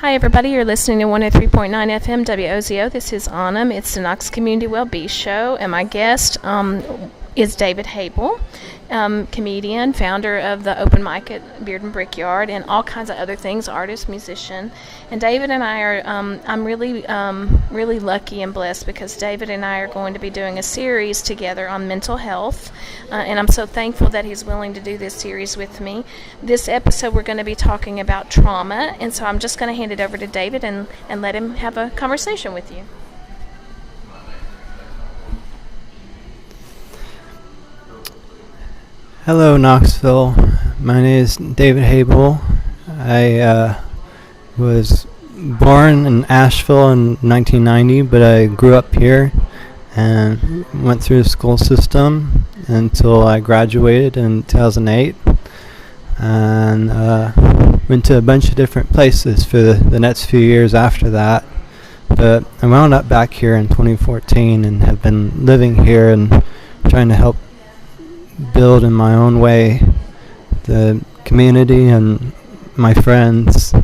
Hi, everybody. You're listening to 103.9 FM WOZO. This is Autumn. It's the Knox Community Well-Being Show, and my guest is David Habel, comedian, founder of the Open Mic at Beard and Brickyard, and all kinds of other things, artist, musician. And David and I are, I'm really lucky and blessed because David and I are going to be doing a series together on mental health, and I'm so thankful that he's willing to do this series with me. This episode, we're going to be talking about trauma, and so I'm just going to hand it over to David and let him have a conversation with you. Hello, Knoxville. My name is David Habel. I was born in Asheville in 1990, but I grew up here and went through the school system until I graduated in 2008, and went to a bunch of different places for the next few years after that. But I wound up back here in 2014 and have been living here and trying to help build in my own way the community and my friends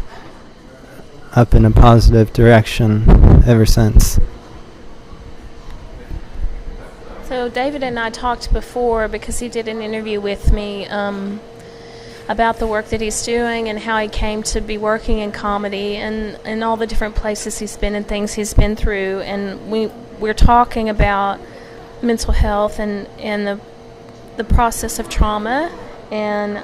up in a positive direction ever since. So David and I talked before because he did an interview with me about the work that he's doing and how he came to be working in comedy and all the different places he's been and things he's been through, and we're talking about mental health and the process of trauma and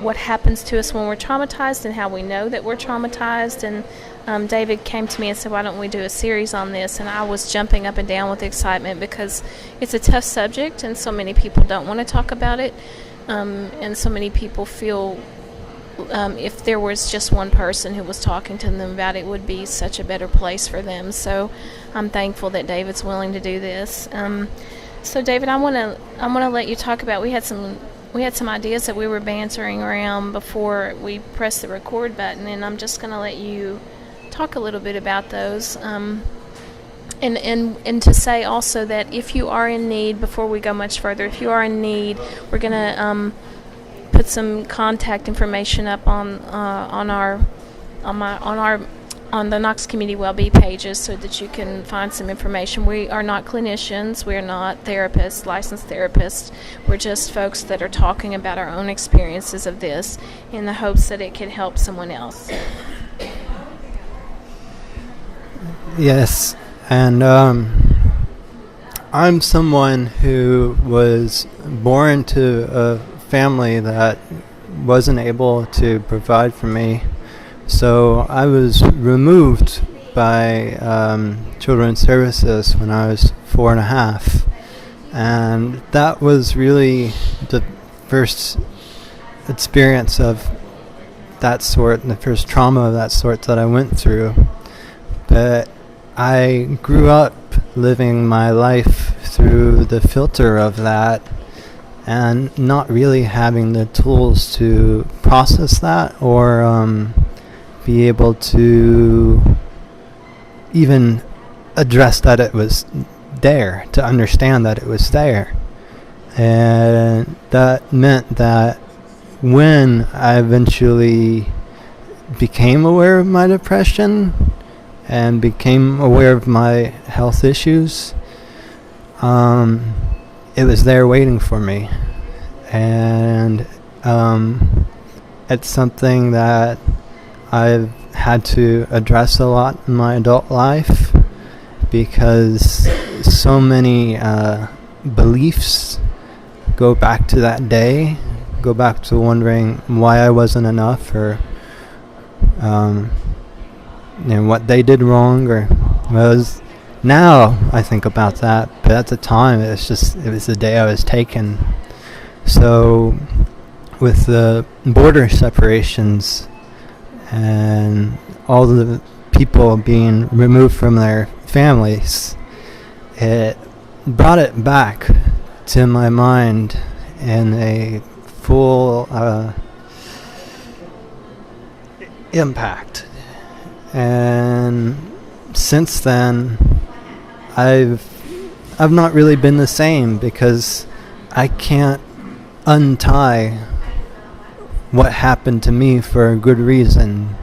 what happens to us when we're traumatized and how we know that we're traumatized. And David came to me and said, why don't we do a series on this? And I was jumping up and down with excitement because it's a tough subject and so many people don't want to talk about it, and so many people feel if there was just one person who was talking to them about it, it would be such a better place for them. So I'm thankful that David's willing to do this. So David, I want to let you talk about. We had some ideas that we were bantering around before we pressed the record button, and I'm just going to let you talk a little bit about those. And to say also that if you are in need, before we go much further, if you are in need, we're going to put some contact information up on the Knox Community Wellbeing pages so that you can find some information. We are not clinicians. We are not therapists, licensed therapists. We're just folks that are talking about our own experiences of this in the hopes that it can help someone else. Yes, and I'm someone who was born to a family that wasn't able to provide for me. So I was removed by Children's Services when I was 4.5, and that was really the first experience of that sort, and the first trauma of that sort that I went through. But I grew up living my life through the filter of that and not really having the tools to process that or be able to even address that it was there, to understand that it was there. And that meant that when I eventually became aware of my depression and became aware of my health issues, it was there waiting for me. And it's something that I've had to address a lot in my adult life because so many beliefs go back to that day, go back to wondering why I wasn't enough, or what they did wrong, or now I think about that, but at the time it was the day I was taken. So with the border separations and all the people being removed from their families, it brought it back to my mind in a full impact. And since then, I've not really been the same because I can't untie what happened to me for a good reason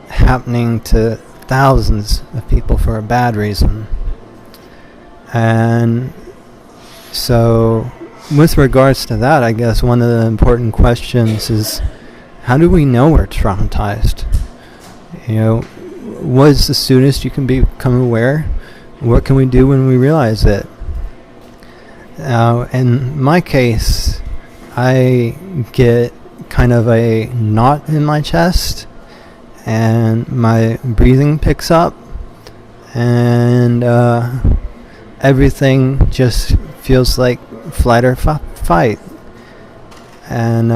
happening to thousands of people for a bad reason. And so with regards to that, I guess one of the important questions is, how do we know we're traumatized? What is the soonest you can become aware? What can we do when we realize it? In my case, I get kind of a knot in my chest, and my breathing picks up, and everything just feels like flight or fight. And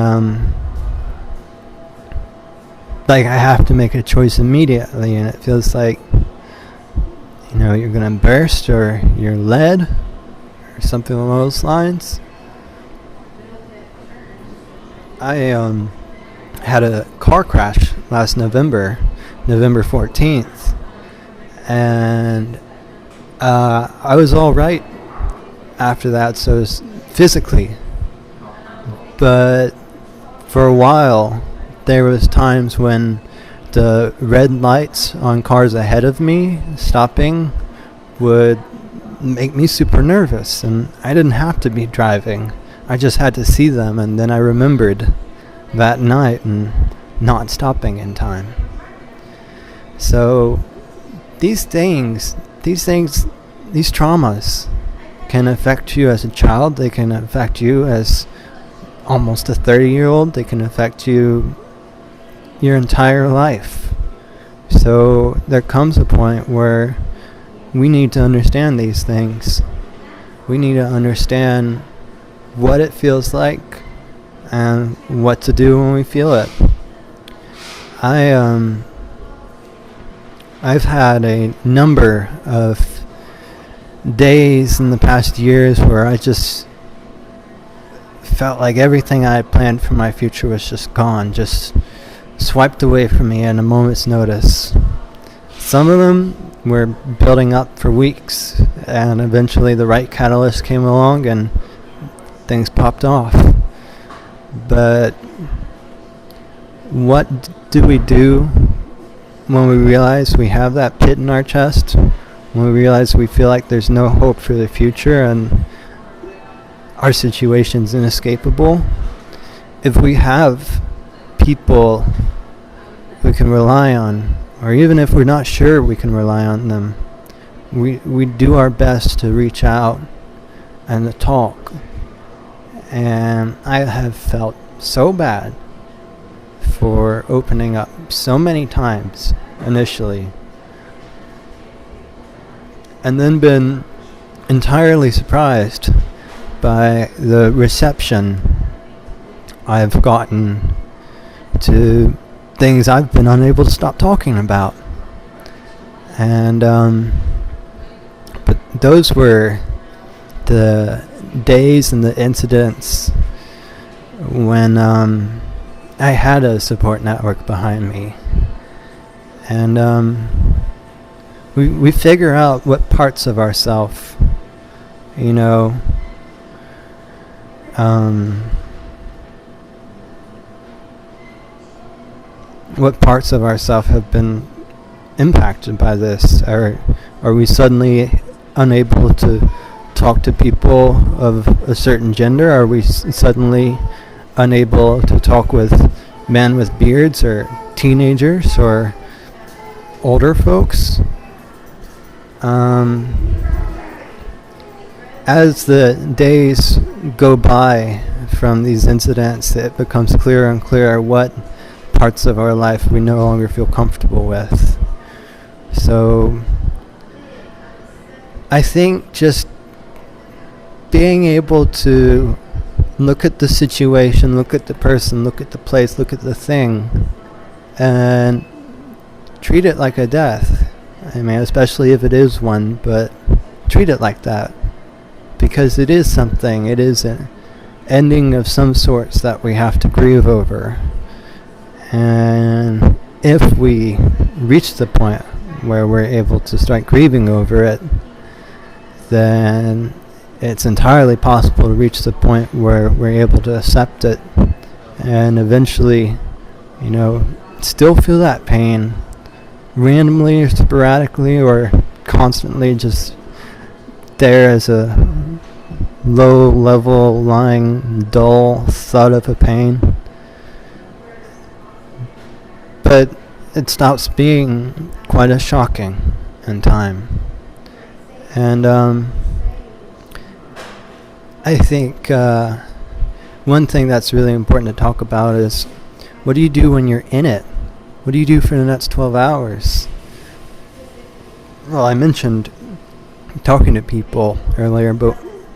like I have to make a choice immediately, and it feels like you're gonna burst, or you're led, or something along those lines. I had a car crash last November 14th, and I was all right after that, so it was physically, but for a while there was times when the red lights on cars ahead of me stopping would make me super nervous, and I didn't have to be driving. I just had to see them, and then I remembered that night and not stopping in time. So these traumas can affect you as a child. They can affect you as almost a 30-year-old. They can affect you your entire life. So there comes a point where we need to understand these things. We need to understand what it feels like and what to do when we feel it. I've had a number of days in the past years where I just felt like everything I had planned for my future was just gone, just swiped away from me in a moment's notice. Some of them were building up for weeks, and eventually the right catalyst came along and things popped off. But what do we do when we realize we have that pit in our chest? When we realize we feel like there's no hope for the future and our situation's inescapable? If we have people we can rely on, or even if we're not sure we can rely on them, we do our best to reach out and to talk. And I have felt so bad for opening up so many times initially, and then been entirely surprised by the reception I've gotten to things I've been unable to stop talking about. And but those were the days and the incidents when I had a support network behind me, and we figure out what parts of ourself, what parts of ourself have been impacted by this. Are we suddenly unable to talk to people of a certain gender? Are we suddenly unable to talk with men with beards, or teenagers, or older folks? As the days go by from these incidents, it becomes clearer and clearer what parts of our life we no longer feel comfortable with. So I think just being able to look at the situation, look at the person, look at the place, look at the thing, and treat it like a death. I mean, especially if it is one, but treat it like that, because it is something. It is an ending of some sorts that we have to grieve over. And if we reach the point where we're able to start grieving over it, then it's entirely possible to reach the point where we're able to accept it and eventually, still feel that pain randomly or sporadically or constantly, just there as a low level lying dull thud of a pain. But it stops being quite as shocking in time. And I think one thing that's really important to talk about is, what do you do when you're in it? What do you do for the next 12 hours? Well, I mentioned talking to people earlier, but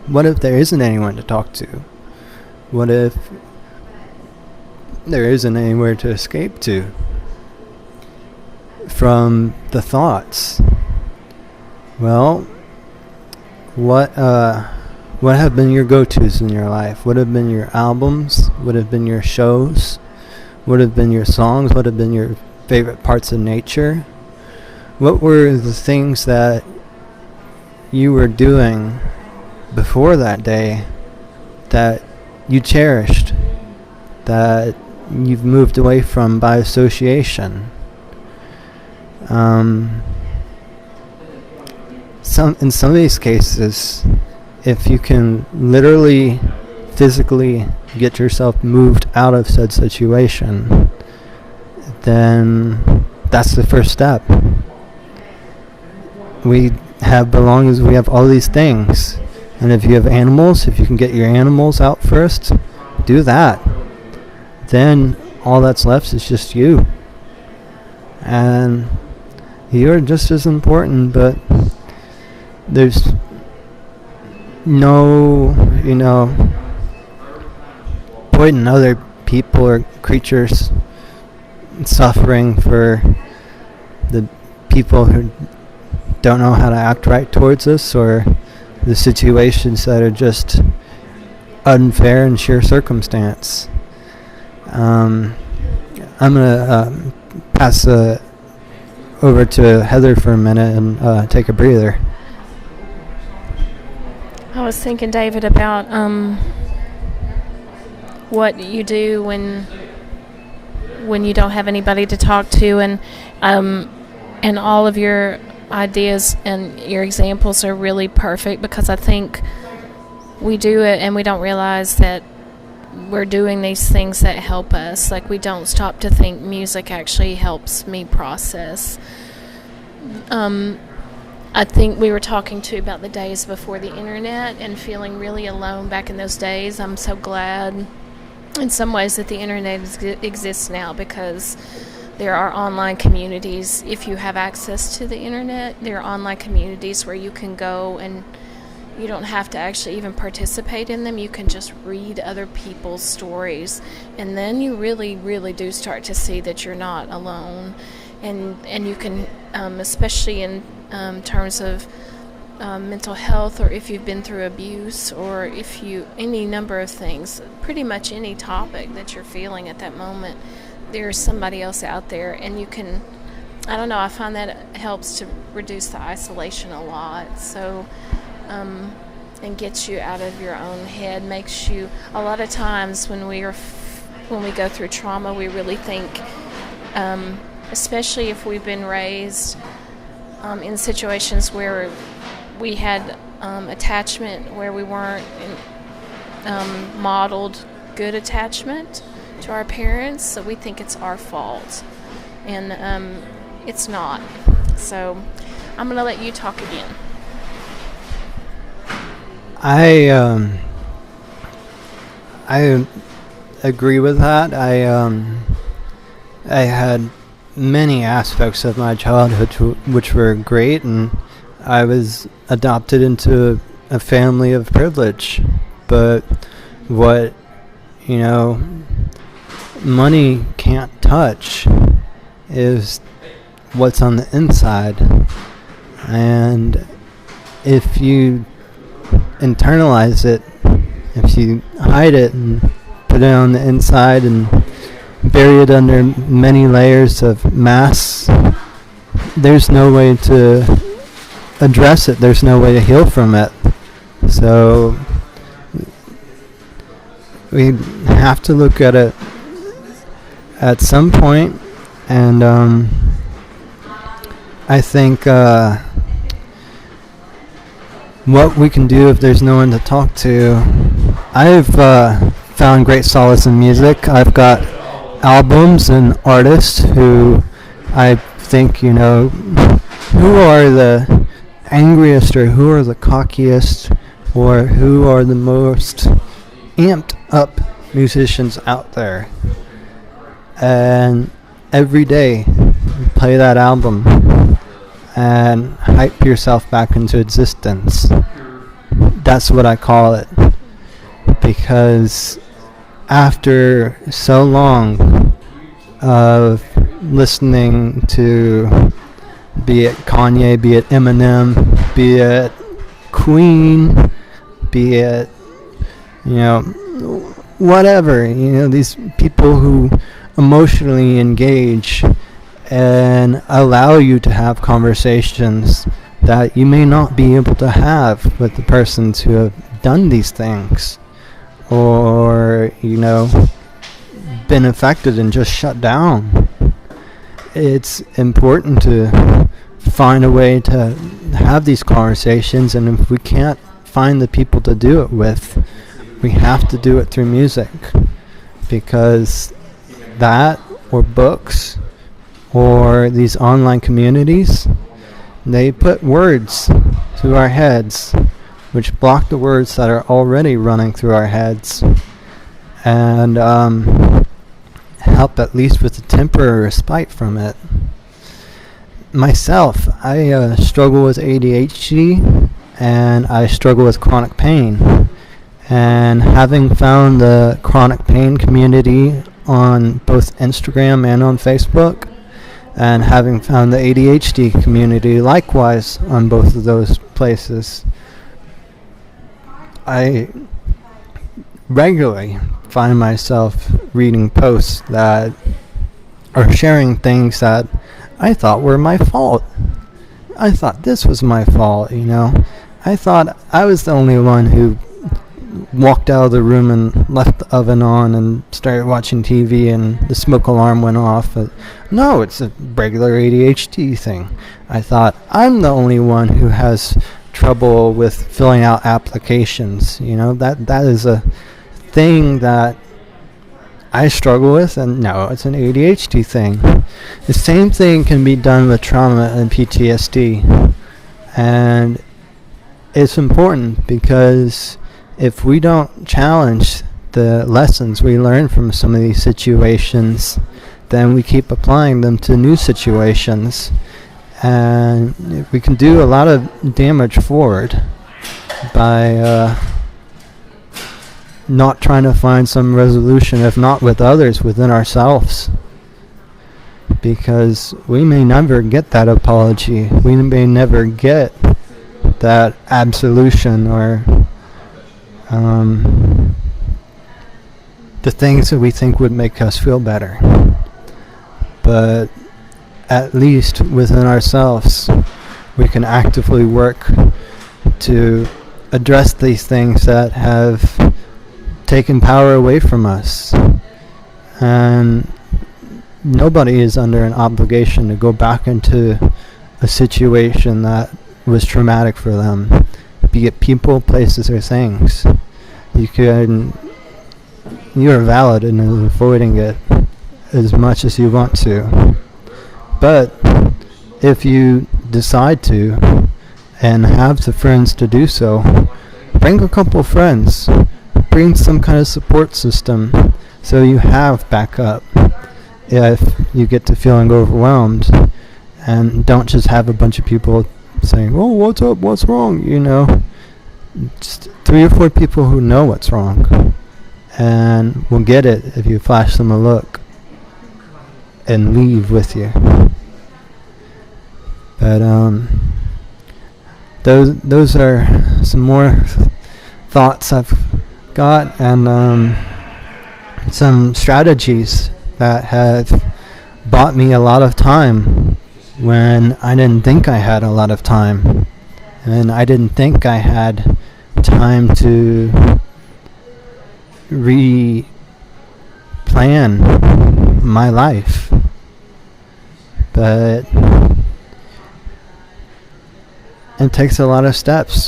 what if there isn't anyone to talk to? What if there isn't anywhere to escape to from the thoughts? Well, what have been your go-tos in your life? What have been your albums? What have been your shows? What have been your songs? What have been your favorite parts of nature? What were the things that you were doing before that day that you cherished, that you've moved away from by association? In some of these cases, if you can literally, physically get yourself moved out of said situation, then that's the first step. We have belongings, we have all these things. And if you have animals, if you can get your animals out first, do that. Then all that's left is just you. And you're just as important, but there's no, point in other people or creatures suffering for the people who don't know how to act right towards us, or the situations that are just unfair in sheer circumstance. I'm going to pass over to Heather for a minute and take a breather. I was thinking, David, about what you do when you don't have anybody to talk to, and all of your ideas and your examples are really perfect, because I think we do it and we don't realize that we're doing these things that help us. Like, we don't stop to think music actually helps me process. I think we were talking too about the days before the internet and feeling really alone back in those days. I'm so glad in some ways that the internet exists now, because there are online communities. If you have access to the internet, there are online communities where you can go and you don't have to actually even participate in them. You can just read other people's stories, and then you really, really do start to see that you're not alone. And you can, especially in terms of mental health, or if you've been through abuse, or any number of things, pretty much any topic that you're feeling at that moment, there's somebody else out there, and you can, I find that it helps to reduce the isolation a lot. So, and gets you out of your own head, makes you, a lot of times when we go through trauma, we really think, especially if we've been raised in situations where we had attachment, where we weren't modeled good attachment to our parents, so we think it's our fault, and it's not. So I'm going to let you talk again. I agree with that. I had many aspects of my childhood which were great, and I was adopted into a family of privilege. But what, money can't touch is what's on the inside. And if you internalize it, if you hide it and put it on the inside and bury it under many layers of masks, there's no way to address it. There's no way to heal from it. So we have to look at it at some point, and I think what we can do if there's no one to talk to, I've found great solace in music. I've got albums and artists who I think, who are the angriest or who are the cockiest or who are the most amped up musicians out there. And every day play that album and hype yourself back into existence. That's what I call it. Because after so long of listening to, be it Kanye, be it Eminem, be it Queen, be it, whatever, these people who emotionally engage and allow you to have conversations that you may not be able to have with the persons who have done these things or, been affected and just shut down. It's important to find a way to have these conversations, and if we can't find the people to do it with, we have to do it through music, because that or books or these online communities, they put words through our heads which block the words that are already running through our heads, and help at least with a temporary respite from it. Myself, I struggle with ADHD and I struggle with chronic pain. And having found the chronic pain community on both Instagram and on Facebook, and having found the ADHD community likewise on both of those places, I regularly find myself reading posts that are sharing things that I thought were my fault. I thought this was my fault, I thought I was the only one who walked out of the room and left the oven on and started watching TV and the smoke alarm went off. But no, it's a regular ADHD thing. I thought I'm the only one who has trouble with filling out applications. That is a thing that I struggle with, and no, it's an ADHD thing. The same thing can be done with trauma and PTSD, and it's important because if we don't challenge the lessons we learn from some of these situations, then we keep applying them to new situations, and we can do a lot of damage forward by not trying to find some resolution, if not with others, within ourselves. Because we may never get that apology. We may never get that absolution or the things that we think would make us feel better. But at least within ourselves, we can actively work to address these things that have taken power away from us. And nobody is under an obligation to go back into a situation that was traumatic for them, be it people, places, or things. You are valid in avoiding it as much as you want to. But if you decide to and have the friends to do so, bring a couple friends, bring some kind of support system so you have backup if you get to feeling overwhelmed, and don't just have a bunch of people saying, "Oh, what's up, what's wrong?" Just 3 or 4 people who know what's wrong and will get it if you flash them a look and leave with you. But those are some more thoughts I've got, and some strategies that have bought me a lot of time when I didn't think I had a lot of time, and I didn't think I had time to re-plan my life. But it takes a lot of steps,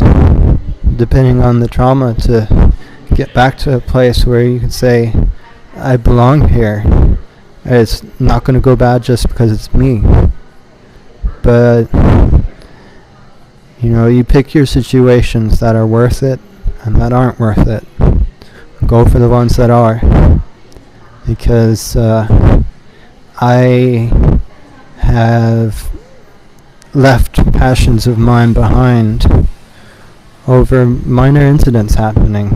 depending on the trauma, to get back to a place where you can say, I belong here. It's not going to go bad just because it's me. But, you pick your situations that are worth it and that aren't worth it. Go for the ones that are. Because I have left passions of mine behind over minor incidents happening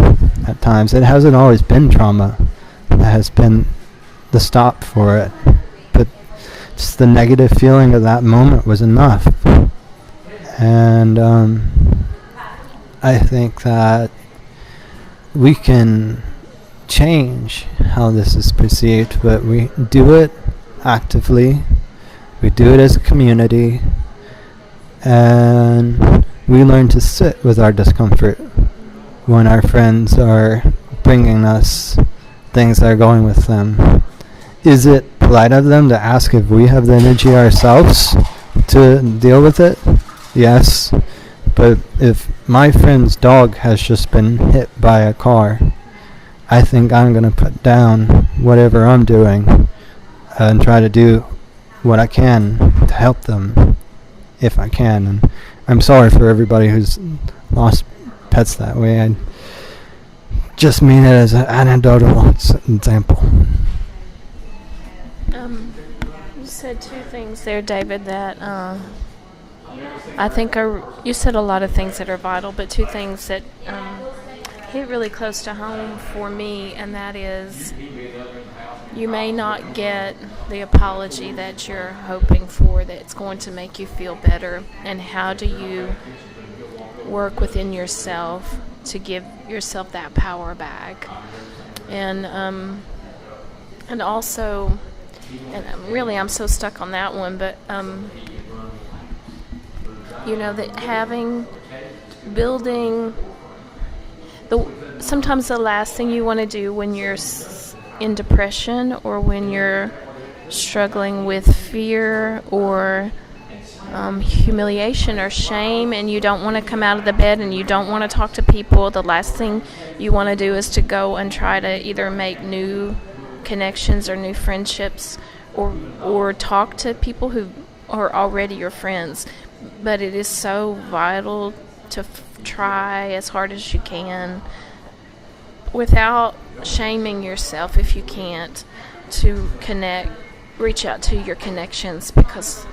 at times. It hasn't always been trauma that has been the stop for it, but just the negative feeling of that moment was enough. And I think that we can change how this is perceived, but we do it actively, we do it as a community, and we learn to sit with our discomfort when our friends are bringing us things that are going with them. Is it polite of them to ask if we have the energy ourselves to deal with it? Yes. But if my friend's dog has just been hit by a car, I think I'm going to put down whatever I'm doing and try to do what I can to help them, if I can. And I'm sorry for everybody who's lost pets that way. I just mean it as an anecdotal example. You said two things there, David, that I think you said a lot of things that are vital, but two things that hit really close to home for me, and that is, you may not get the apology that you're hoping for that's going to make you feel better, and how do you work within yourself to give yourself that power back? And also, and really I'm so stuck on that one, but that building sometimes the last thing you want to do when you're in depression, or when you're struggling with fear or humiliation or shame, and you don't want to come out of the bed and you don't want to talk to people, the last thing you want to do is to go and try to either make new connections or new friendships, or talk to people who are already your friends. But it is so vital to try as hard as you can, without shaming yourself if you can't, to reach out to your connections, because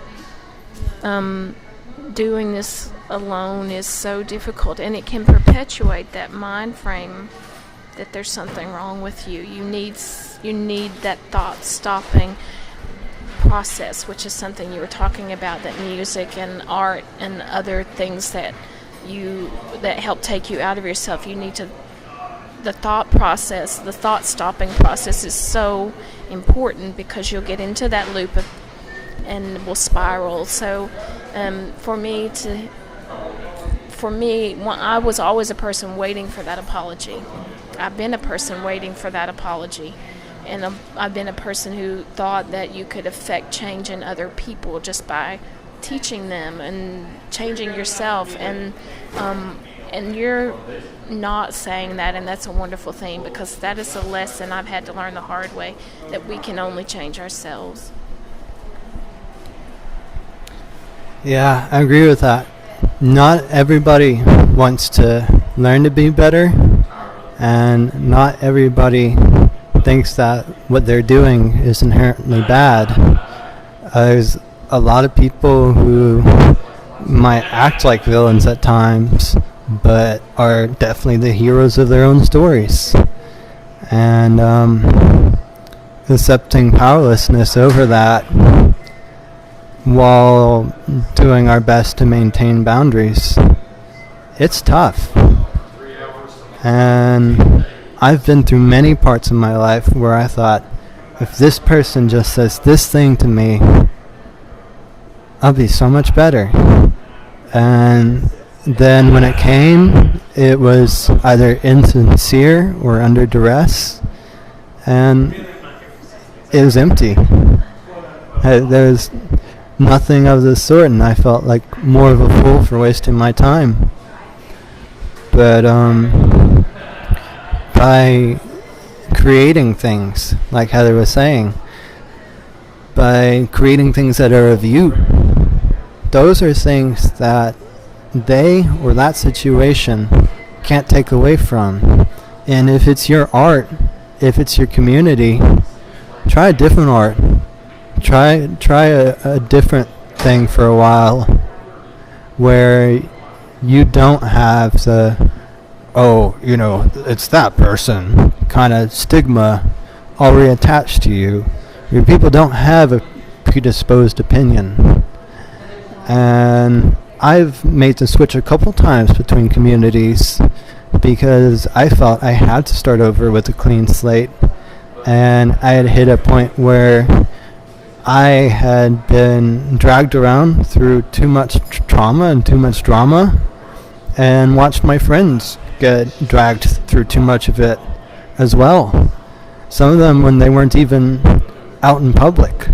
doing this alone is so difficult, and it can perpetuate that mind frame that there's something wrong with you. You need that thought stopping process, which is something you were talking about, that music and art and other things that help take you out of yourself. You need to, the thought stopping process is so important, because you'll get into that loop and will spiral. So for me, I was always a person waiting for that apology. I've been a person waiting for that apology. And I've been a person who thought that you could affect change in other people just by teaching them and changing yourself. And you're not saying that, and that's a wonderful thing, because that is a lesson I've had to learn the hard way, that we can only change ourselves. Yeah, I agree with that. Not everybody wants to learn to be better, and not everybody thinks that what they're doing is inherently bad. There's a lot of people who might act like villains at times, but are definitely the heroes of their own stories. And accepting powerlessness over that, while doing our best to maintain boundaries, it's tough. And I've been through many parts of my life where I thought, if this person just says this thing to me, I'll be so much better. And then when it came, it was either insincere or under duress. And it was empty. There was nothing of the sort, and I felt like more of a fool for wasting my time. But by creating things, like Heather was saying, by creating things that are of you, those are things that they or that situation can't take away from. And if it's your art, if it's your community, try a different art. Try a different thing for a while, where you don't have the, it's that person kind of stigma already attached to you. Your people don't have a predisposed opinion. And I've made the switch a couple times between communities because I felt I had to start over with a clean slate. And I had hit a point where I had been dragged around through too much trauma and too much drama, and watched my friends get dragged through too much of it as well. Some of them when they weren't even out in public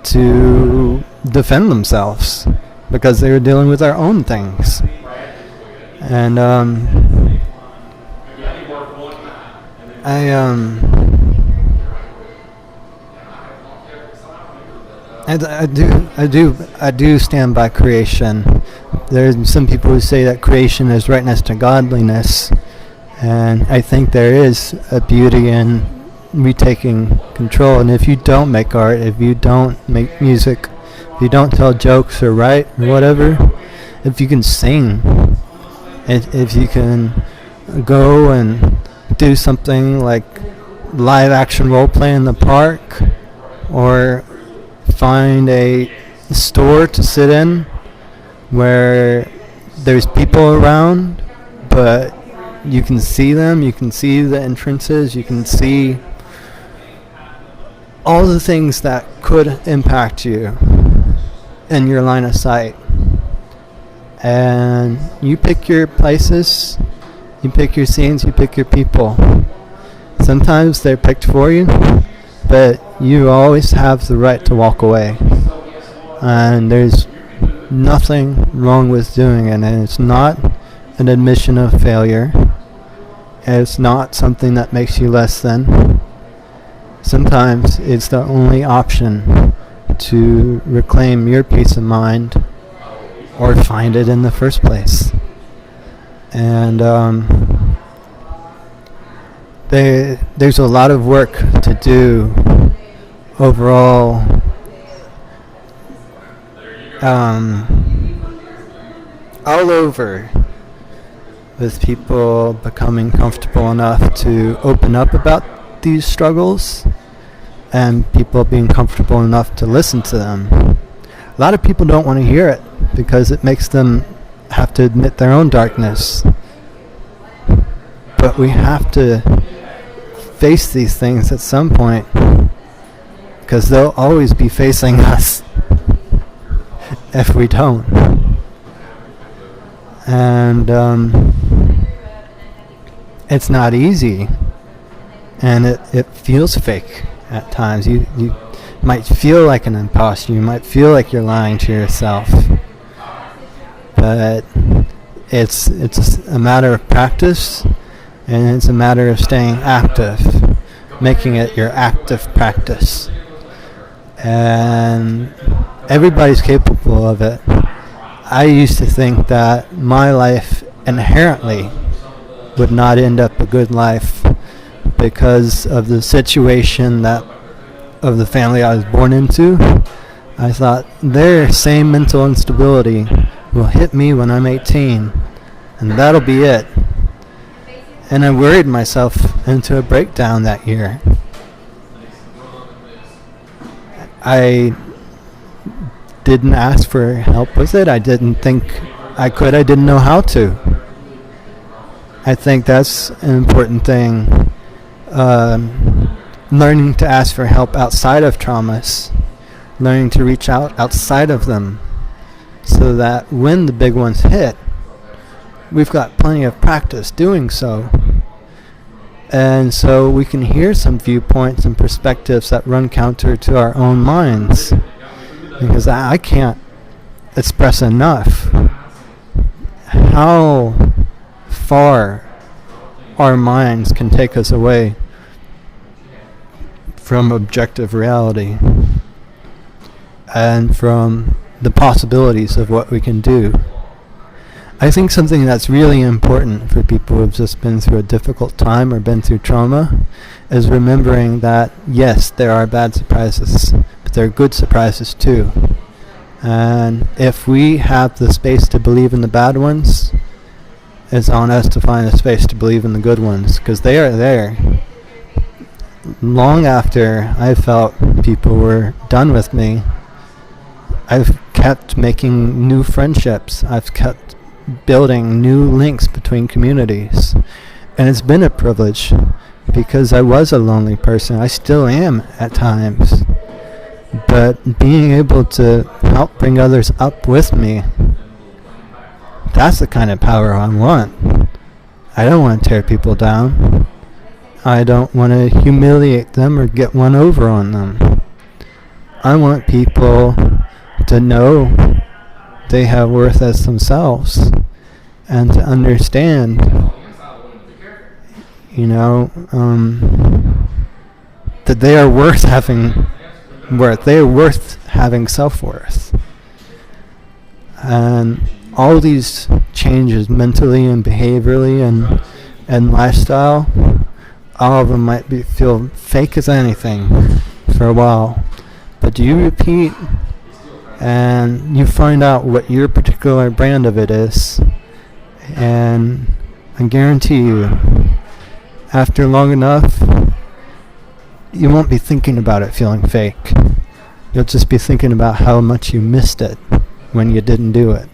to defend themselves because they were dealing with their own things. And I do stand by creation. There's some people who say that creation is right next to godliness, and I think there is a beauty in retaking control. And if you don't make art, if you don't make music, if you don't tell jokes or write or whatever, if you can sing, if you can go and do something like live action role play in the park, or find a store to sit in where there's people around, but you can see them, you can see the entrances, you can see all the things that could impact you in your line of sight. And you pick your places, you pick your scenes, you pick your people. Sometimes they're picked for you, but you always have the right to walk away. And there's nothing wrong with doing it, and it's not an admission of failure. It's not something that makes you less than. Sometimes it's the only option to reclaim your peace of mind or find it in the first place. And there's a lot of work to do overall. All over, with people becoming comfortable enough to open up about these struggles, and people being comfortable enough to listen to them. A lot of people don't want to hear it because it makes them have to admit their own darkness. But we have to face these things at some point, because they'll always be facing us if we don't. And it's not easy, and it feels fake at times. You might feel like an imposter, you might feel like you're lying to yourself, but it's a matter of practice, and it's a matter of staying active, making it your active practice. And everybody's capable of it. I used to think that my life inherently would not end up a good life because of the situation of the family I was born into. I thought their same mental instability will hit me when I'm 18, and that'll be it. And I worried myself into a breakdown that year. I didn't ask for help with it. I didn't think I could. I didn't know how to. I think that's an important thing. Learning to ask for help outside of traumas. Learning to reach out outside of them, so that when the big ones hit, we've got plenty of practice doing so. And so we can hear some viewpoints and perspectives that run counter to our own minds. Because I can't express enough how far our minds can take us away from objective reality and from the possibilities of what we can do. I think something that's really important for people who have just been through a difficult time or been through trauma is remembering that, yes, there are bad surprises, but there are good surprises too. And if we have the space to believe in the bad ones, it's on us to find a space to believe in the good ones, because they are there. Long after I felt people were done with me, I've kept making new friendships. I've kept building new links between communities. And it's been a privilege, because I was a lonely person. I still am at times. But being able to help bring others up with me, that's the kind of power I want. I don't want to tear people down. I don't want to humiliate them or get one over on them. I want people to know they have worth as themselves and to understand, that they are worth having worth. They are worth having self-worth. And all these changes mentally and behaviorally and lifestyle, all of them might feel fake as anything for a while. But you repeat and you find out what your particular brand of it is, and I guarantee you, after long enough, you won't be thinking about it feeling fake. You'll just be thinking about how much you missed it when you didn't do it.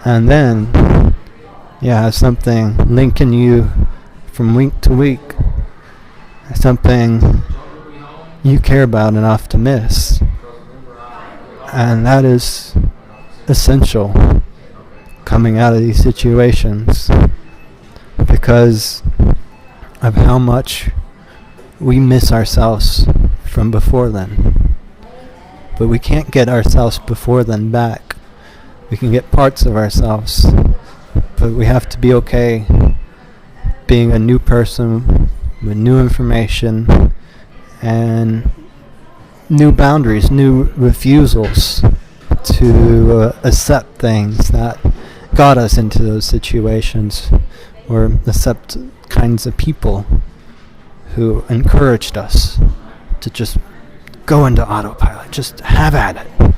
And then you have something linking you from week to week, something you care about enough to miss. And that is essential coming out of these situations, because of how much we miss ourselves from before then. But we can't get ourselves before then back. We can get parts of ourselves, but we have to be okay being a new person with new information and new boundaries, new refusals to accept things that got us into those situations, or accept kinds of people who encouraged us to just go into autopilot, just have at it.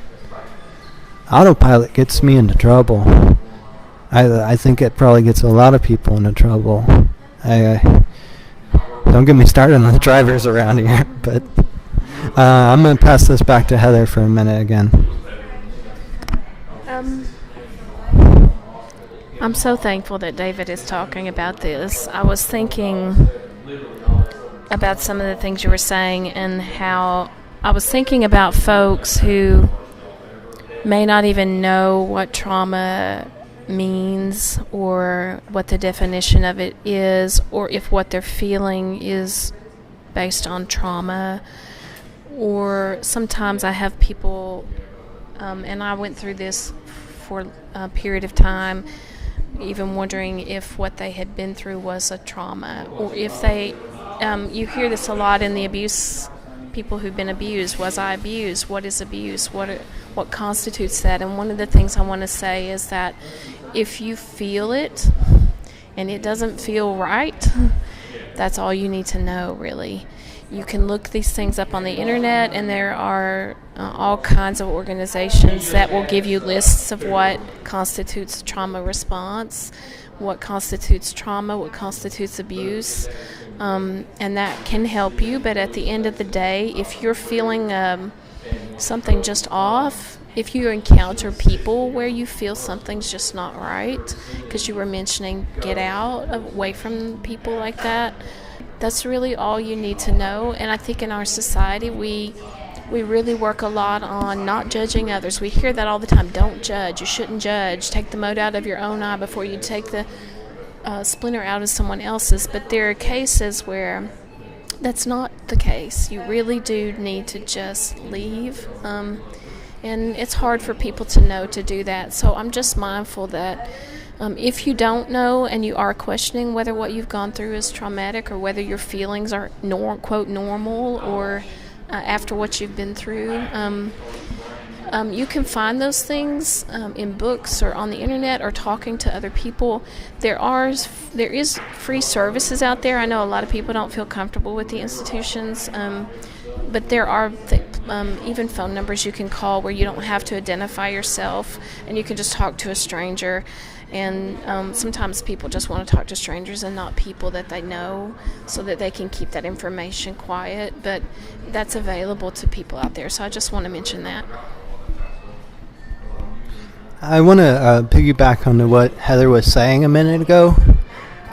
Autopilot gets me into trouble. I think it probably gets a lot of people into trouble. Don't get me started on the drivers around here, but I'm going to pass this back to Heather for a minute again. I'm so thankful that David is talking about this. I was thinking about some of the things you were saying, and how I was thinking about folks who may not even know what trauma means, or what the definition of it is, or if what they're feeling is based on trauma. Or sometimes I have people, and I went through this for a period of time, even wondering if what they had been through was a trauma, or if they, you hear this a lot in the abuse, people who've been abused. Was I abused? What is abuse? What constitutes that? And one of the things I want to say is that if you feel it and it doesn't feel right, that's all you need to know, really. You can look these things up on the internet, and there are all kinds of organizations that will give you lists of what constitutes trauma response, what constitutes trauma, what constitutes abuse, and that can help you. But at the end of the day, if you're feeling something just off, if you encounter people where you feel something's just not right, because you were mentioning get out, away from people like that, that's really all you need to know. And I think in our society, we really work a lot on not judging others. We hear that all the time. Don't judge. You shouldn't judge. Take the mote out of your own eye before you take the splinter out of someone else's, but there are cases where that's not the case. You really do need to just leave, and it's hard for people to know to do that. So I'm just mindful that if you don't know and you are questioning whether what you've gone through is traumatic or whether your feelings are quote normal or after what you've been through, you can find those things in books or on the internet or talking to other people. There is free services out there. I know a lot of people don't feel comfortable with the institutions, but there are even phone numbers you can call where you don't have to identify yourself and you can just talk to a stranger. And sometimes people just want to talk to strangers and not people that they know so that they can keep that information quiet. But that's available to people out there. So I just want to mention that. I want to piggyback on what Heather was saying a minute ago.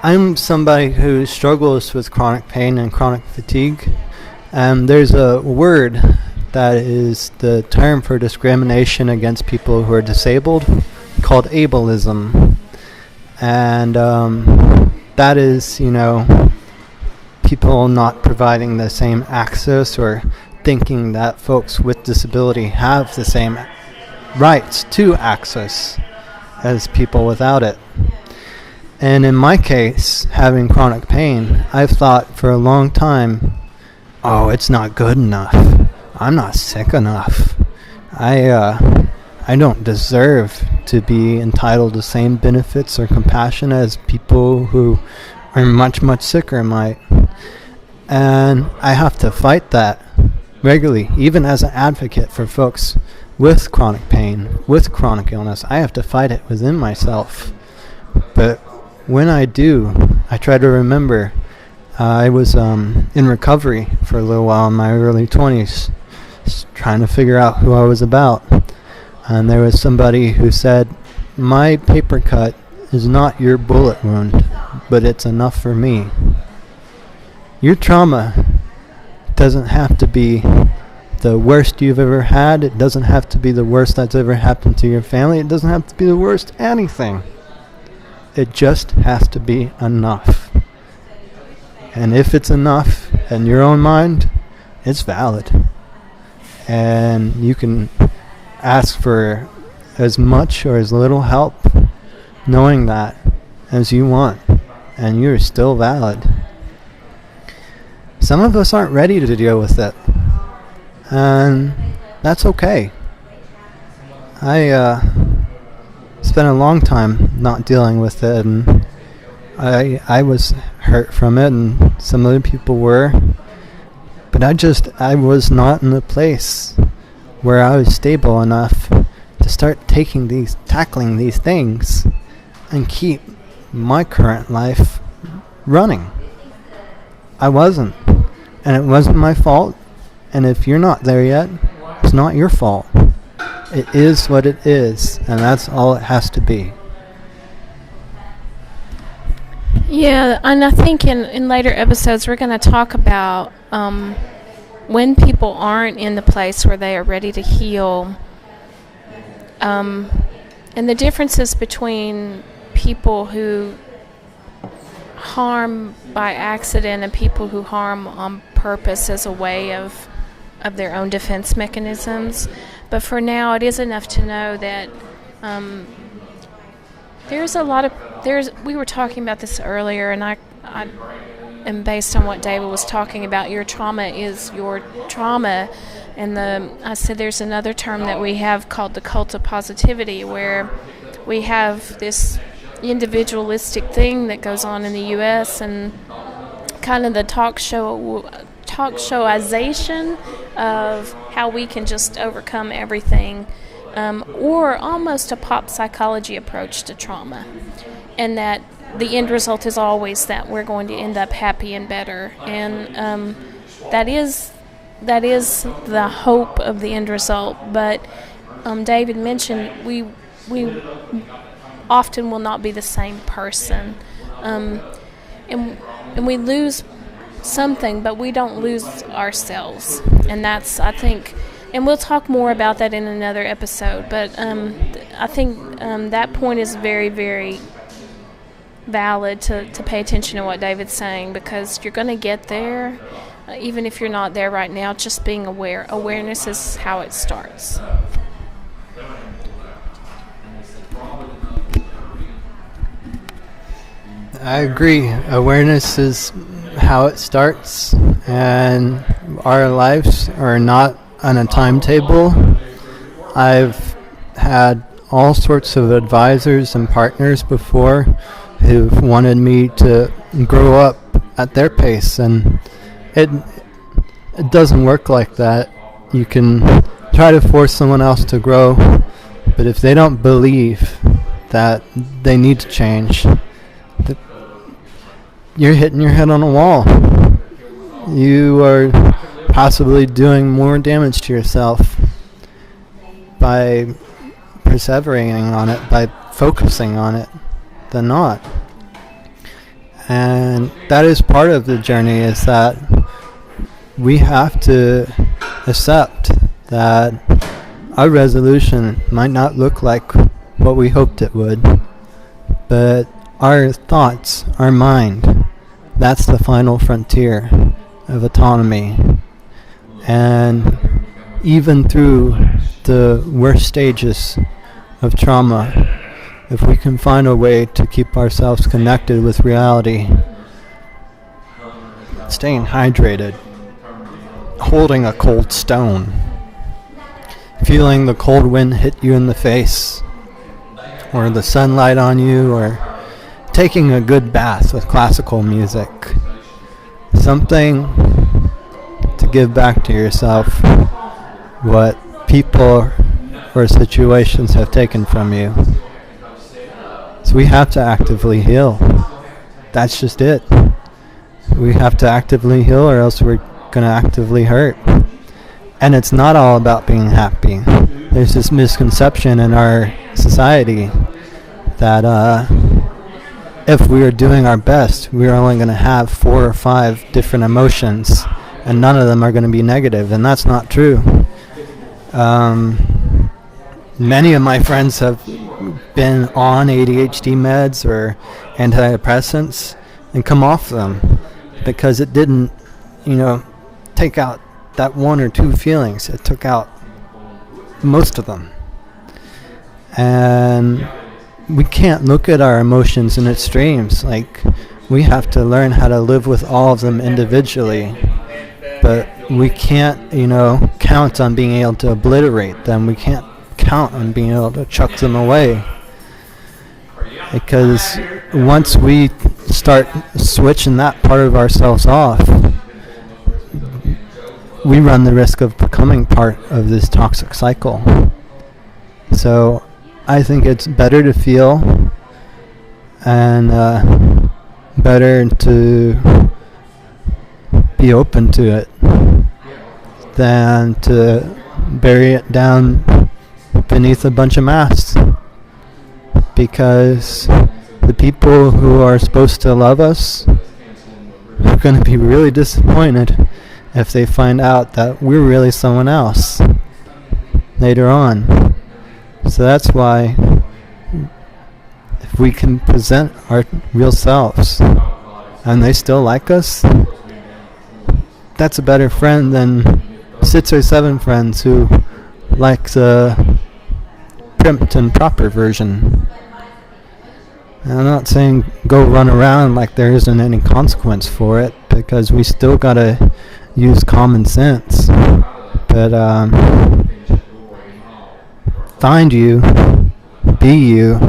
I'm somebody who struggles with chronic pain and chronic fatigue. There's a word that is the term for discrimination against people who are disabled called ableism. And that is, people not providing the same access or thinking that folks with disability have the same rights to access as people without it. And in my case, having chronic pain, I've thought for a long time, oh, it's not good enough. I'm not sick enough. I don't deserve to be entitled to the same benefits or compassion as people who are much, much sicker might. And I have to fight that regularly, even as an advocate for folks with chronic pain, with chronic illness. I have to fight it within myself. But when I do, I try to remember I was in recovery for a little while in my early 20s, trying to figure out who I was about. And there was somebody who said, my paper cut is not your bullet wound, but it's enough for me. Your trauma doesn't have to be the worst you've ever had. It doesn't have to be the worst that's ever happened to your family. It doesn't have to be the worst anything. It just has to be enough. And if it's enough in your own mind, it's valid. And you can ask for as much or as little help knowing that as you want, and you're still valid. Some of us aren't ready to deal with it, and that's okay. I spent a long time not dealing with it, and I was hurt from it, and some other people were, but I was not in a place where I was stable enough to start tackling these things and keep my current life running. I wasn't, and it wasn't my fault, and if you're not there yet, it's not your fault. It is what it is, and that's all it has to be. Yeah, and I think in later episodes we're going to talk about when people aren't in the place where they are ready to heal, and the differences between people who harm by accident and people who harm on purpose as a way of their own defense mechanisms. But for now, it is enough to know that we were talking about this earlier, and I and based on what David was talking about, your trauma is your trauma. And I said there's another term that we have called the cult of positivity, where we have this individualistic thing that goes on in the U.S. and kind of the talk showization of how we can just overcome everything, or almost a pop psychology approach to trauma, and that the end result is always that we're going to end up happy and better, and that is the hope of the end result. But David mentioned we often will not be the same person, and we lose something, but we don't lose ourselves, and that's, I think, and we'll talk more about that in another episode, but I think that point is very, very valid to pay attention to what David's saying, because you're going to get there, even if you're not there right now. Just being aware. Awareness is how it starts. I agree. Awareness is how it starts, and our lives are not on a timetable. I've had all sorts of advisors and partners before who've wanted me to grow up at their pace, and it doesn't work like that. You can try to force someone else to grow, but if they don't believe that they need to change, you're hitting your head on a wall. You are possibly doing more damage to yourself by persevering on it, by focusing on it, than not. And that is part of the journey, is that we have to accept that our resolution might not look like what we hoped it would, but our thoughts, our mind, that's the final frontier of autonomy. And even through the worst stages of trauma, if we can find a way to keep ourselves connected with reality, staying hydrated, holding a cold stone, feeling the cold wind hit you in the face, or the sunlight on you, or taking a good bath with classical music, something to give back to yourself what people or situations have taken from you. So we have to actively heal. That's just it. We have to actively heal, or else we're going to actively hurt. And it's not all about being happy. There's this misconception in our society that if we are doing our best, we're only going to have 4 or 5 different emotions, and none of them are going to be negative, and that's not true. Many of my friends have been on ADHD meds or antidepressants and come off them because it didn't, take out that 1 or 2 feelings. It took out most of them. And we can't look at our emotions in extremes. Like, we have to learn how to live with all of them individually. But we can't, count on being able to obliterate them. We can't count on being able to chuck them away. Because once we start switching that part of ourselves off, we run the risk of becoming part of this toxic cycle. So I think it's better to feel, and better to be open to it than to bury it down beneath a bunch of masks. Because the people who are supposed to love us are going to be really disappointed if they find out that we're really someone else later on. So that's why, if we can present our real selves and they still like us, that's a better friend than 6 or 7 friends who like the primped and proper version. And I'm not saying go run around like there isn't any consequence for it, because we still gotta use common sense. But find you, be you.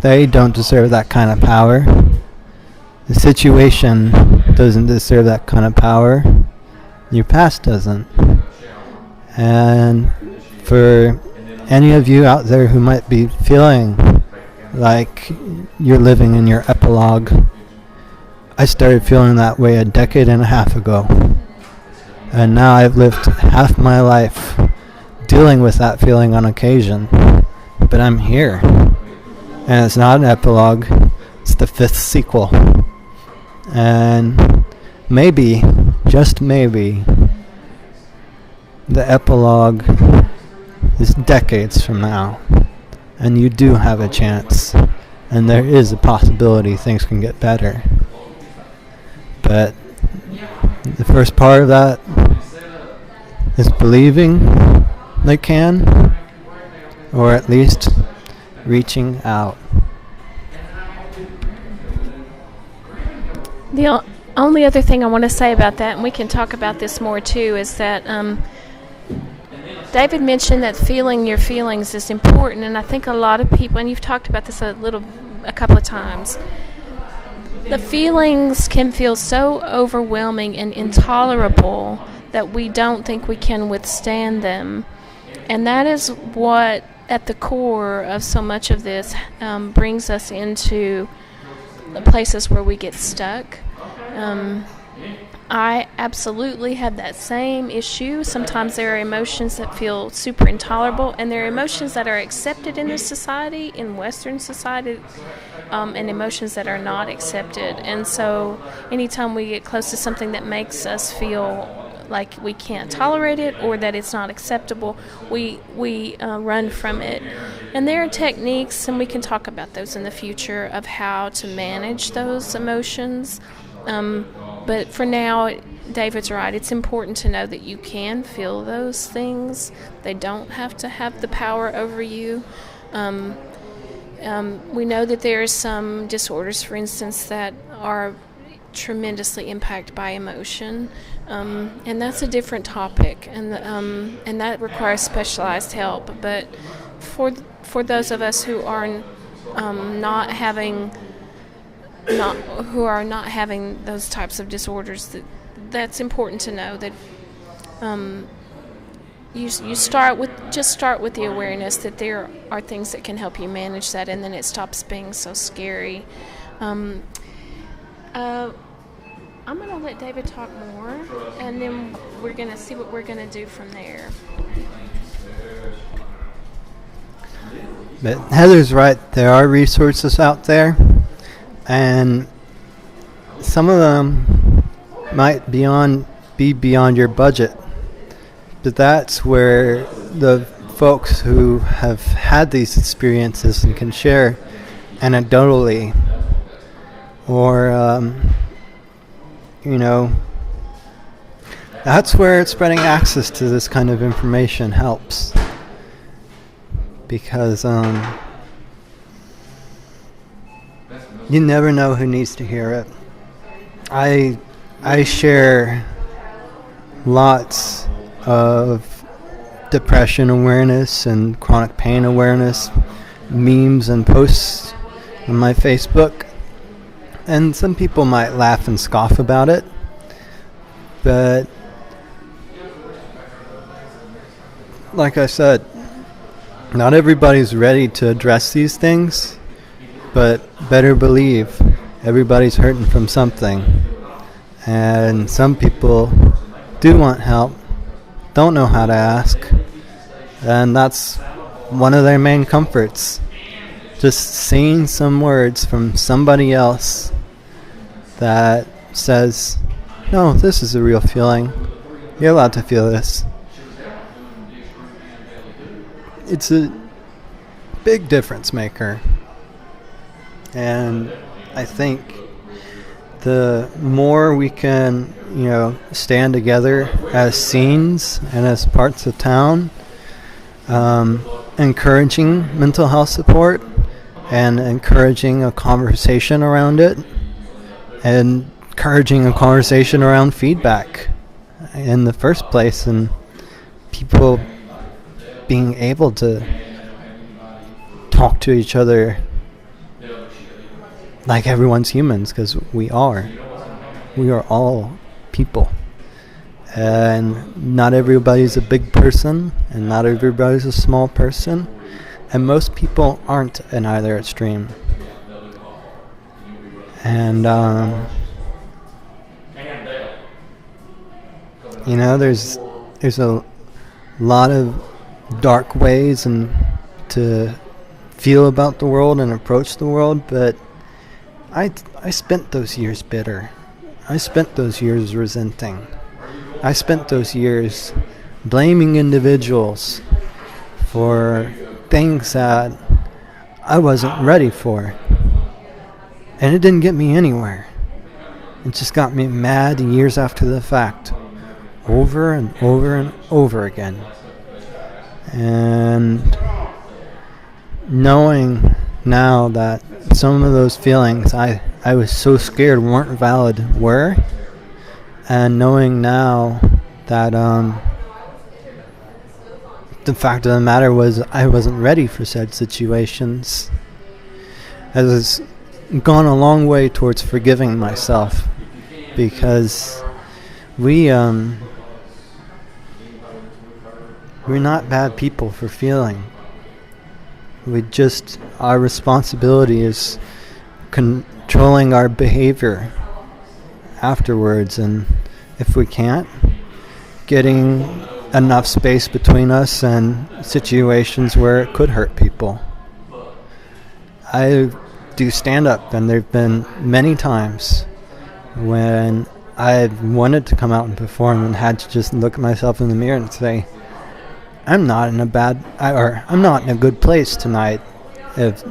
They don't deserve that kind of power. The situation doesn't deserve that kind of power. Your past doesn't. And for any of you out there who might be feeling like you're living in your epilogue, I started feeling that way a decade and a half ago. And now I've lived half my life dealing with that feeling on occasion. But I'm here. And it's not an epilogue. It's the 5th sequel. And maybe, just maybe, the epilogue is decades from now. And you do have a chance and there is a possibility things can get better. But the first part of that is believing they can, or at least reaching out. The only other thing I want to say about that, and we can talk about this more too, is that David mentioned that feeling your feelings is important, and I think a lot of people, and you've talked about this a couple of times, the feelings can feel so overwhelming and intolerable that we don't think we can withstand them. And that is what, at the core of so much of this, brings us into the places where we get stuck. I absolutely have that same issue. Sometimes there are emotions that feel super intolerable, and there are emotions that are accepted in this society, in Western society, and emotions that are not accepted. And so anytime we get close to something that makes us feel like we can't tolerate it or that it's not acceptable, we run from it. And there are techniques, and we can talk about those in the future, of how to manage those emotions. But for now, David's right. It's important to know that you can feel those things. They don't have to have the power over you. We know that there are some disorders, for instance, that are tremendously impacted by emotion, and that's a different topic, and that requires specialized help. But for those of us who are not having those types of disorders, that's important to know that you start with the awareness that there are things that can help you manage that, and then it stops being so scary. I'm going to let David talk more, and then we're going to see what we're going to do from there. But Heather's right. There are resources out there, and some of them might be beyond your budget. But that's where the folks who have had these experiences and can share anecdotally, or that's where spreading access to this kind of information helps, because you never know who needs to hear it. I share lots of depression awareness and chronic pain awareness memes and posts on my Facebook, and some people might laugh and scoff about it, but like I said, not everybody's ready to address these things, but better believe everybody's hurting from something, and some people do want help, don't know how to ask, and that's one of their main comforts. Just seeing some words from somebody else that says, no, this is a real feeling, you're allowed to feel this. It's a big difference maker, and I think the more we can stand together as scenes and as parts of town, encouraging mental health support and encouraging a conversation around it, and encouraging a conversation around feedback in the first place, and people being able to talk to each other like everyone's humans, because we are all people, and not everybody's a big person and not everybody's a small person, and most people aren't in either extreme. And there's a lot of dark ways and to feel about the world and approach the world, but I spent those years bitter. I spent those years resenting. I spent those years blaming individuals for things that I wasn't ready for. And it didn't get me anywhere. It just got me mad years after the fact, over and over and over again. And knowing now that some of those feelings I was so scared weren't valid were, and knowing now that the fact of the matter was I wasn't ready for said situations, has gone a long way towards forgiving myself, because we're not bad people for feeling. Our responsibility is controlling our behavior afterwards, and if we can't, getting enough space between us and situations where it could hurt people. I do stand-up, and there have been many times when I've wanted to come out and perform and had to just look at myself in the mirror and say, I'm not in a good place tonight if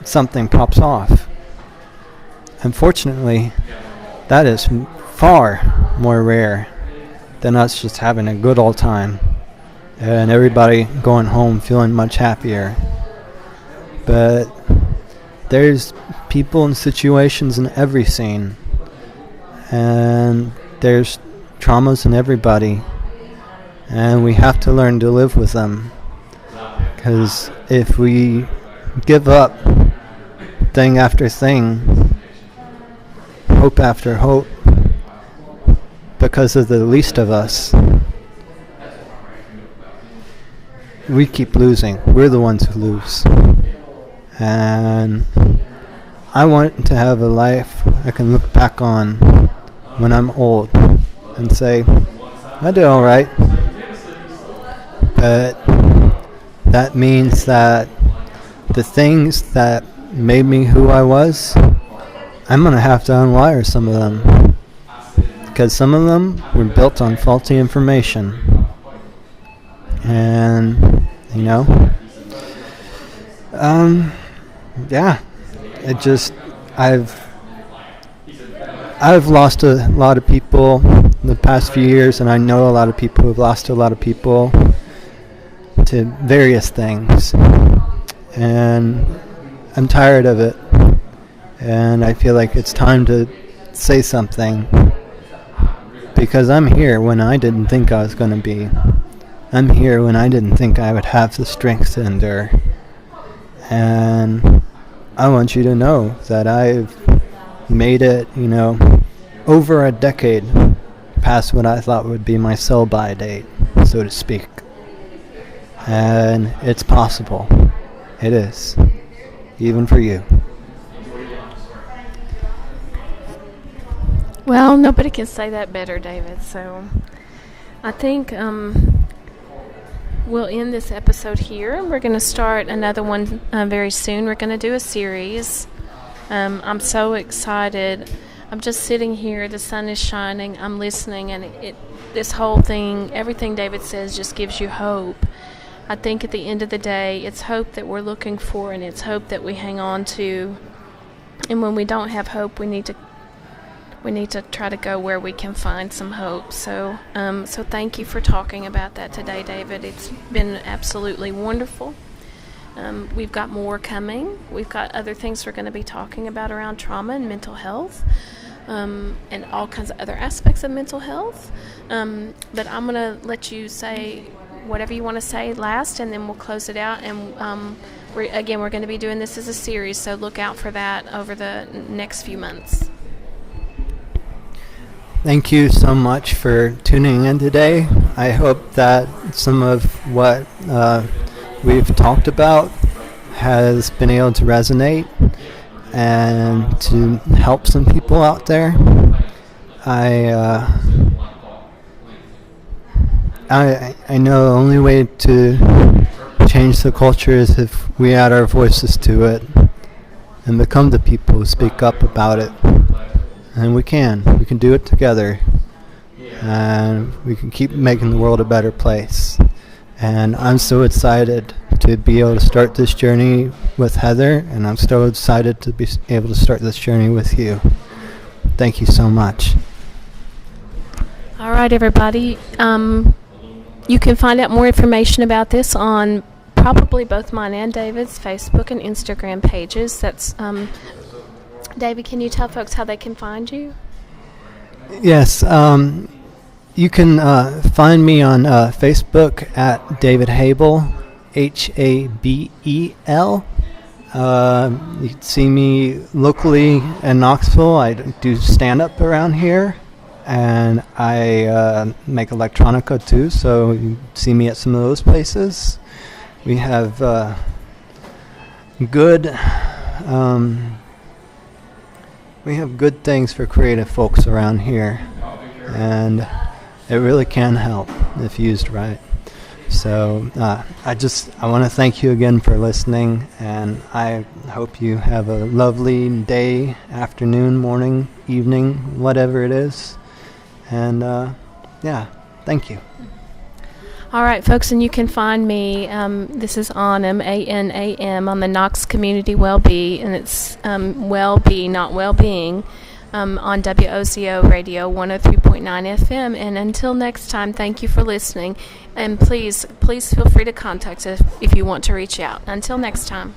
something pops off. Unfortunately, that is far more rare than us just having a good old time and everybody going home feeling much happier. But there's people and situations in every scene, and there's traumas in everybody, and we have to learn to live with them. Because if we give up thing after thing, hope after hope, because of the least of us, we keep losing. We're the ones who lose. And I want to have a life I can look back on when I'm old and say, I did all right. But that means that the things that made me who I was, I'm going to have to unwire some of them. Because some of them were built on faulty information. And, I've lost a lot of people in the past few years, and I know a lot of people who've lost a lot of people to various things. And I'm tired of it. And I feel like it's time to say something. Because I'm here when I didn't think I was going to be. I'm here when I didn't think I would have the strength to endure. And I want you to know that I've made it, over a decade past what I thought would be my sell-by date, so to speak. And it's possible. It is. Even for you. Well, nobody can say that better, David. So I think we'll end this episode here. We're going to start another one very soon. We're going to do a series. I'm so excited. I'm just sitting here. The sun is shining. I'm listening, and this whole thing, everything David says just gives you hope. I think at the end of the day, it's hope that we're looking for, and it's hope that we hang on to. And when we don't have hope, we need to try to go where we can find some hope. So thank you for talking about that today, David. It's been absolutely wonderful. We've got more coming. We've got other things we're going to be talking about around trauma and mental health, and all kinds of other aspects of mental health. But I'm going to let you say whatever you want to say last, and then we'll close it out. And we're going to be doing this as a series, so look out for that over the next few months. Thank you so much for tuning in today. I hope that some of what we've talked about has been able to resonate and to help some people out there. I know the only way to change the culture is if we add our voices to it and become the people who speak up about it. And we can do it together, and we can keep making the world a better place. And I'm so excited to be able to start this journey with Heather, and I'm so excited to be able to start this journey with you. Thank you so much. All right, everybody. You can find out more information about this on probably both mine and David's Facebook and Instagram pages. That's David, can you tell folks how they can find you? Yes, you can find me on Facebook at David Habel, Habel. You can see me locally in Knoxville. I do stand-up around here, and I make electronica too, so you can see me at some of those places. We have good things for creative folks around here, and it really can help if used right. So I want to thank you again for listening, and I hope you have a lovely day, afternoon, morning, evening, whatever it is. And thank you. All right, folks, and you can find me, this is Anam, A-N-A-M, on the Knox Community Well-Be, and it's Well-Be, not Well-Being, on WOCO Radio 103.9 FM. And until next time, thank you for listening. And please feel free to contact us if you want to reach out. Until next time.